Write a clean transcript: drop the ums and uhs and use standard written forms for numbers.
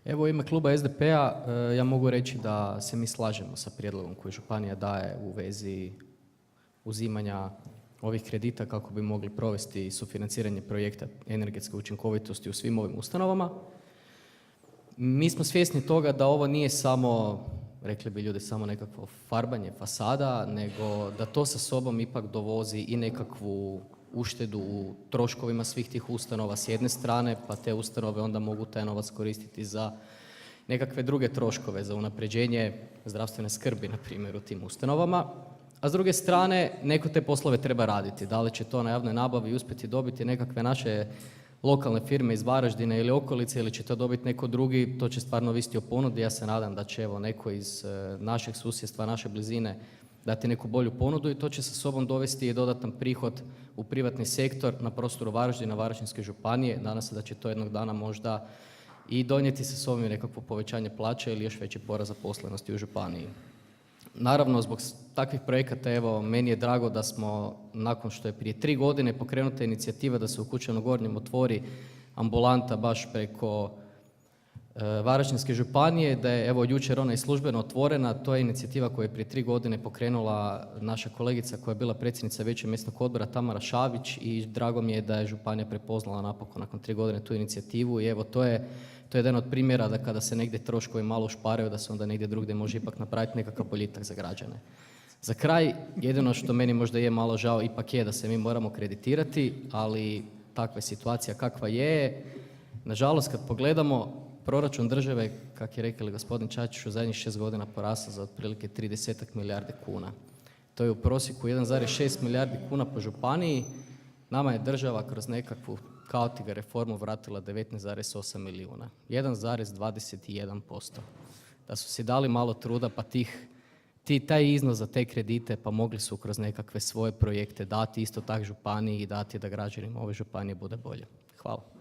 Evo u ime kluba SDP-a ja mogu reći da se mi slažemo sa prijedlogom koji županija daje u vezi uzimanja ovih kredita kako bi mogli provesti sufinanciranje projekta energetske učinkovitosti u svim ovim ustanovama. Mi smo svjesni toga da ovo nije samo, rekli bi ljudi, samo nekakvo farbanje fasada, nego da to sa sobom ipak dovozi i nekakvu uštedu u troškovima svih tih ustanova s jedne strane, pa te ustanove onda mogu taj novac koristiti za nekakve druge troškove, za unapređenje zdravstvene skrbi, na primjer, u tim ustanovama. A s druge strane, neko te poslove treba raditi. Da li će to na javnoj nabavi uspjeti dobiti nekakve naše lokalne firme iz Varaždina ili okolice, ili će to dobiti neko drugi, to će stvarno ovisiti o ponudi. Ja se nadam da će neko iz našeg susjedstva, naše blizine dati neku bolju ponudu i to će sa sobom dovesti i dodatan prihod u privatni sektor na prostoru Varaždina, Varaždinske županije. Nadam se da će to jednog dana možda i donijeti sa sobom nekakvo povećanje plaća ili još veći porast zaposlenosti u županiji. Naravno, zbog takvih projekata, evo, meni je drago da smo, nakon što je prije 3 godine pokrenuta inicijativa da se u Kućanu Gornjem otvori ambulanta baš preko Varaždinske županije, da je evo jučer ona i službeno otvorena. To je inicijativa koju je prije 3 godine pokrenula naša kolegica koja je bila predsjednica Vijeća mjesnog odbora Tamara Šavić i drago mi je da je županija prepoznala napokon nakon 3 godine tu inicijativu i evo to je jedan od primjera da kada se negdje troškovi malo ušparaju da se onda negdje drugdje može ipak napraviti nekakav boljitak za građane. Za kraj, jedino što meni možda je malo žao ipak je da se mi moramo kreditirati, ali takva je situacija kakva je. Nažalost, kad pogledamo proračun države, kak je rekao gospodin Čačić, u zadnjih 6 godina porasla za otprilike 30 milijarde kuna. To je u prosjeku 1,6 milijardi kuna po županiji. Nama je država kroz nekakvu kaotiga reformu vratila 19,8 milijuna. 1,21%. Da su si dali malo truda, pa taj iznos za te kredite, pa mogli su kroz nekakve svoje projekte dati isto tak županiji i dati da građanima ove županije bude bolje. Hvala.